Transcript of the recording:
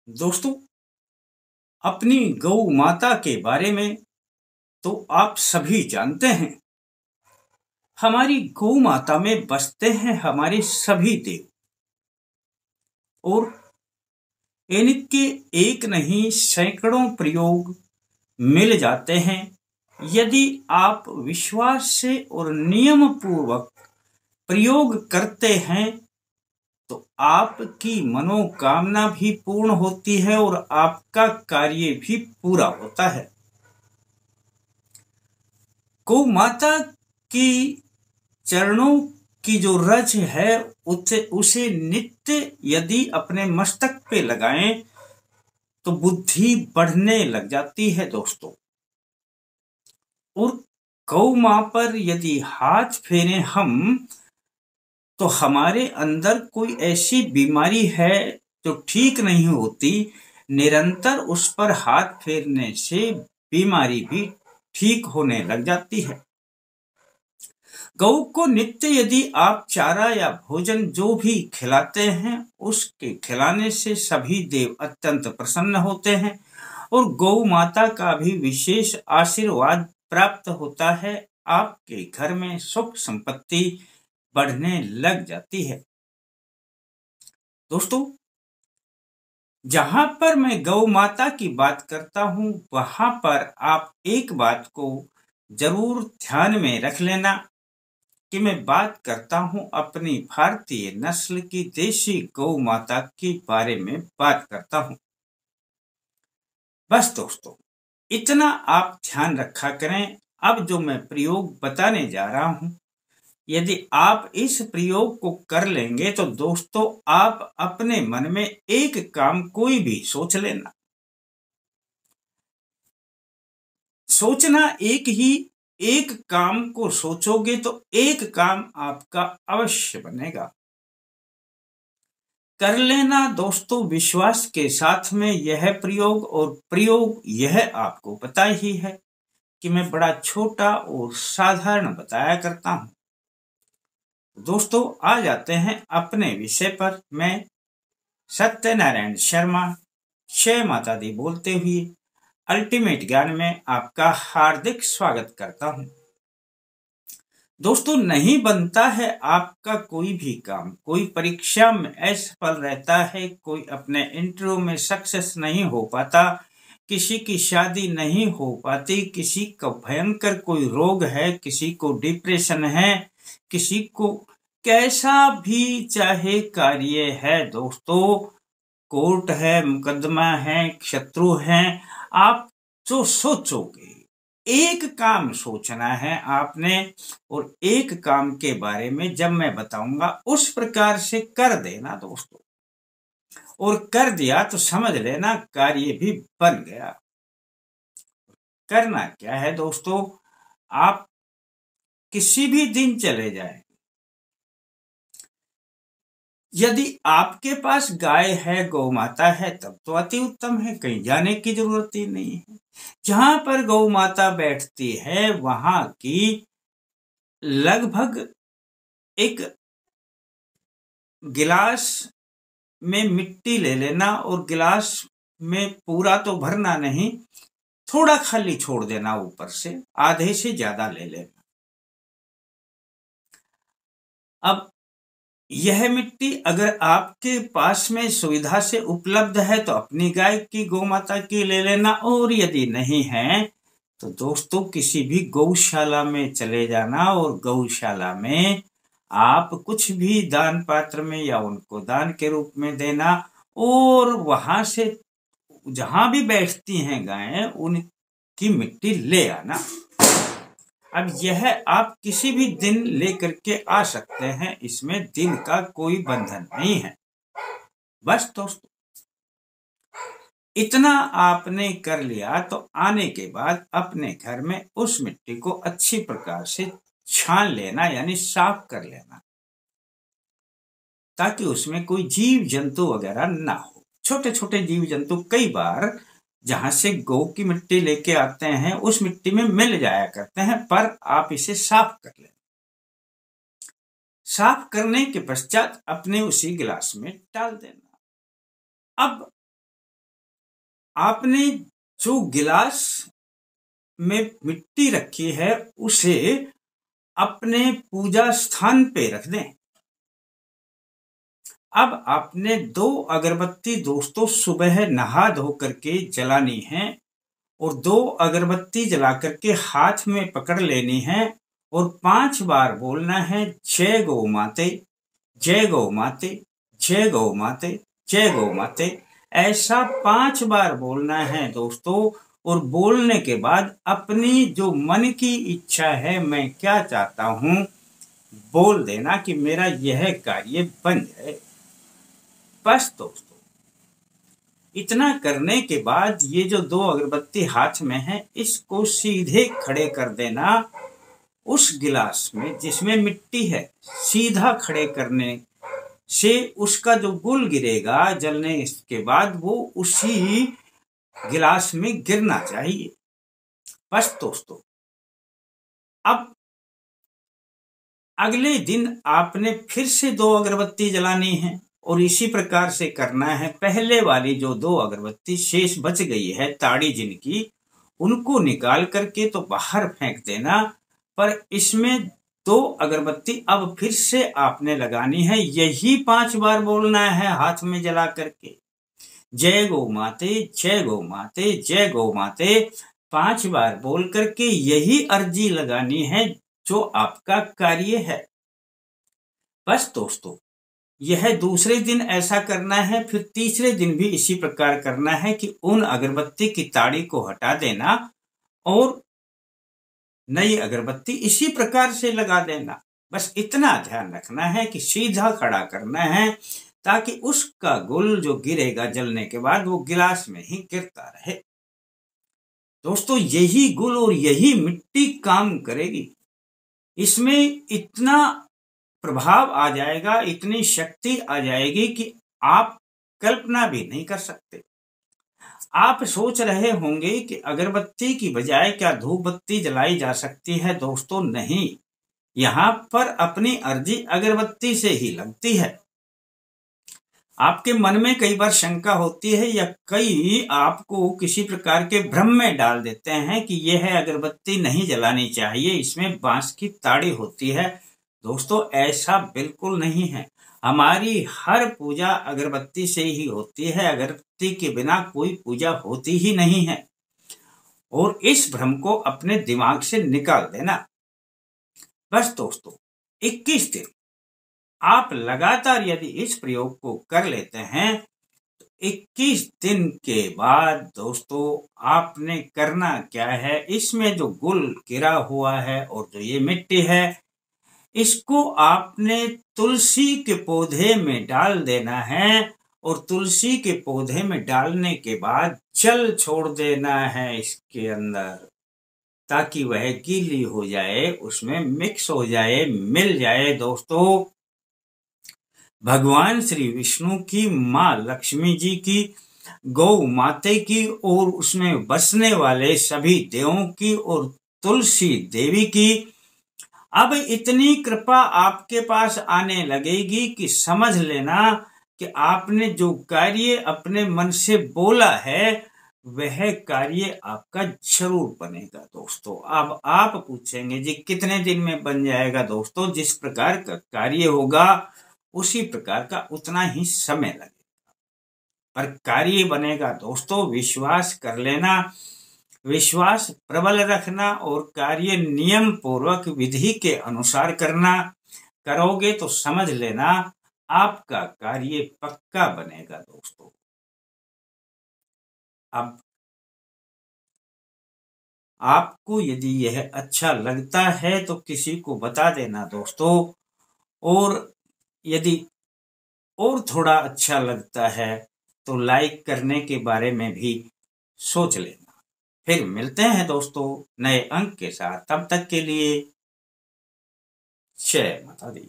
दोस्तों, अपनी गौ माता के बारे में तो आप सभी जानते हैं। हमारी गौ माता में बसते हैं हमारे सभी देव और इनके एक नहीं सैकड़ों प्रयोग मिल जाते हैं। यदि आप विश्वास से और नियम पूर्वक प्रयोग करते हैं तो आपकी मनोकामना भी पूर्ण होती है और आपका कार्य भी पूरा होता है। गौ माता की चरणों की जो रज है उसे नित्य यदि अपने मस्तक पे लगाएं तो बुद्धि बढ़ने लग जाती है दोस्तों। और गौ मां पर यदि हाथ फेरें हम तो हमारे अंदर कोई ऐसी बीमारी है जो ठीक नहीं होती। निरंतर उस पर हाथ फेरने से बीमारी भी ठीक होने लग जाती है। गौ को नित्य यदि आप चारा या भोजन जो भी खिलाते हैं उसके खिलाने से सभी देव अत्यंत प्रसन्न होते हैं और गौ माता का भी विशेष आशीर्वाद प्राप्त होता है। आपके घर में सुख संपत्ति बढ़ने लग जाती है। दोस्तों, जहां पर मैं गौ माता की बात करता हूं वहां पर आप एक बात को जरूर ध्यान में रख लेना कि मैं बात करता हूं अपनी भारतीय नस्ल की देशी गौ माता के बारे में बात करता हूं। बस दोस्तों, इतना आप ध्यान रखा करें। अब जो मैं प्रयोग बताने जा रहा हूं, यदि आप इस प्रयोग को कर लेंगे तो दोस्तों आप अपने मन में एक काम कोई भी सोच लेना। सोचना एक काम को सोचोगे तो एक काम आपका अवश्य बनेगा। कर लेना दोस्तों विश्वास के साथ में यह प्रयोग। और प्रयोग यह आपको पता ही है कि मैं बड़ा छोटा और साधारण बताया करता हूं। दोस्तों, आ जाते हैं अपने विषय पर। मैं सत्यनारायण शर्मा जय माता दी बोलते हुए अल्टीमेट ज्ञान में आपका हार्दिक स्वागत करता हूं। दोस्तों, नहीं बनता है आपका कोई भी काम। कोई परीक्षा में असफल रहता है, कोई अपने इंटरव्यू में सक्सेस नहीं हो पाता, किसी की शादी नहीं हो पाती, किसी का भयंकर कोई रोग है, किसी को डिप्रेशन है, किसी को कैसा भी चाहे कार्य है दोस्तों, कोर्ट है, मुकदमा है, शत्रु है, आप जो सोचोगे एक काम सोचना है आपने और एक काम के बारे में जब मैं बताऊंगा उस प्रकार से कर देना दोस्तों। और कर दिया तो समझ लेना कार्य भी बन गया। करना क्या है दोस्तों, आप किसी भी दिन चले जाएं। यदि आपके पास गाय है, गौ माता है, तब तो अति उत्तम है, कहीं जाने की जरूरत ही नहीं है। जहां पर गौ माता बैठती है वहां की लगभग एक गिलास में मिट्टी ले लेना और गिलास में पूरा तो भरना नहीं, थोड़ा खाली छोड़ देना, ऊपर से आधे से ज्यादा ले लेना। अब यह मिट्टी अगर आपके पास में सुविधा से उपलब्ध है तो अपनी गाय की गौ माता की ले लेना, और यदि नहीं है तो दोस्तों किसी भी गौशाला में चले जाना और गौशाला में आप कुछ भी दान पात्र में या उनको दान के रूप में देना और वहां से जहां भी बैठती हैं गायें उनकी मिट्टी ले आना। अब यह आप किसी भी दिन लेकर के आ सकते हैं, इसमें दिन का कोई बंधन नहीं है। बस दोस्तों, इतना आपने कर लिया तो आने के बाद अपने घर में उस मिट्टी को अच्छी प्रकार से छान लेना, यानी साफ कर लेना, ताकि उसमें कोई जीव जंतु वगैरह ना हो। छोटे छोटे जीव जंतु कई बार जहां से गौ की मिट्टी लेके आते हैं उस मिट्टी में मिल जाया करते हैं, पर आप इसे साफ कर लें। साफ करने के पश्चात अपने उसी गिलास में डाल देना। अब आपने जो गिलास में मिट्टी रखी है उसे अपने पूजा स्थान पे रख दें। अब आपने 2 अगरबत्ती दोस्तों सुबह नहा धो करके जलानी है और 2 अगरबत्ती जला करके हाथ में पकड़ लेनी है और 5 बार बोलना है जय गौ माते, जय गौ माते, जय गौ माते, जय गौ माते। ऐसा 5 बार बोलना है दोस्तों। और बोलने के बाद अपनी जो मन की इच्छा है, मैं क्या चाहता हूं, बोल देना कि मेरा यह कार्य बन जाए। बस दोस्तों, इतना करने के बाद ये जो 2 अगरबत्ती हाथ में है, इसको सीधे खड़े कर देना उस गिलास में जिसमें मिट्टी है। सीधा खड़े करने से उसका जो गुल गिरेगा जलने के बाद वो उसी गिलास में गिरना चाहिए। बस दोस्तों, अब अगले दिन आपने फिर से 2 अगरबत्ती जलानी है और इसी प्रकार से करना है। पहले वाली जो 2 अगरबत्ती शेष बच गई है ताड़ी जिनकी, उनको निकाल करके तो बाहर फेंक देना, पर इसमें 2 अगरबत्ती अब फिर से आपने लगानी है। यही 5 बार बोलना है हाथ में जला करके, जय गौ माते, जय गौ माते, जय गौ माते। 5 बार बोल करके यही अर्जी लगानी है जो आपका कार्य है। बस दोस्तों, यह दूसरे दिन ऐसा करना है, फिर तीसरे दिन भी इसी प्रकार करना है कि उन अगरबत्ती की ताड़ी को हटा देना और नई अगरबत्ती इसी प्रकार से लगा देना। बस इतना ध्यान रखना है कि सीधा खड़ा करना है ताकि उसका गुल जो गिरेगा जलने के बाद वो गिलास में ही गिरता रहे। दोस्तों, यही गुल और यही मिट्टी काम करेगी। इसमें इतना प्रभाव आ जाएगा, इतनी शक्ति आ जाएगी कि आप कल्पना भी नहीं कर सकते। आप सोच रहे होंगे कि अगरबत्ती की बजाय क्या धूप बत्ती जलाई जा सकती है? दोस्तों नहीं, यहां पर अपनी अर्जी अगरबत्ती से ही लगती है। आपके मन में कई बार शंका होती है या कई आपको किसी प्रकार के भ्रम में डाल देते हैं कि यह अगरबत्ती नहीं जलानी चाहिए, इसमें बांस की ताड़ी होती है। दोस्तों, ऐसा बिल्कुल नहीं है। हमारी हर पूजा अगरबत्ती से ही होती है। अगरबत्ती के बिना कोई पूजा होती ही नहीं है और इस भ्रम को अपने दिमाग से निकाल देना। बस दोस्तों, 21 दिन आप लगातार यदि इस प्रयोग को कर लेते हैं तो 21 दिन के बाद दोस्तों आपने करना क्या है, इसमें जो गुल गिरा हुआ है और जो ये मिट्टी है, इसको आपने तुलसी के पौधे में डाल देना है और तुलसी के पौधे में डालने के बाद जल छोड़ देना है इसके अंदर, ताकि वह गीली हो जाए, उसमें मिक्स हो जाए, मिल जाए। दोस्तों, भगवान श्री विष्णु की, माँ लक्ष्मी जी की, गौ माते की और उसमें बसने वाले सभी देवों की और तुलसी देवी की अब इतनी कृपा आपके पास आने लगेगी कि समझ लेना कि आपने जो कार्य अपने मन से बोला है वह कार्य आपका जरूर बनेगा। दोस्तों, अब आप पूछेंगे जी कितने दिन में बन जाएगा? दोस्तों, जिस प्रकार का कार्य होगा उसी प्रकार का उतना ही समय लगेगा, पर कार्य बनेगा। दोस्तों, विश्वास कर लेना, विश्वास प्रबल रखना और कार्य नियम पूर्वक विधि के अनुसार करना। करोगे तो समझ लेना आपका कार्य पक्का बनेगा। दोस्तों, अब आपको यदि यह अच्छा लगता है तो किसी को बता देना दोस्तों, और यदि और थोड़ा अच्छा लगता है तो लाइक करने के बारे में भी सोच लेना। फिर मिलते हैं दोस्तों नए अंक के साथ, तब तक के लिए जय माता दी।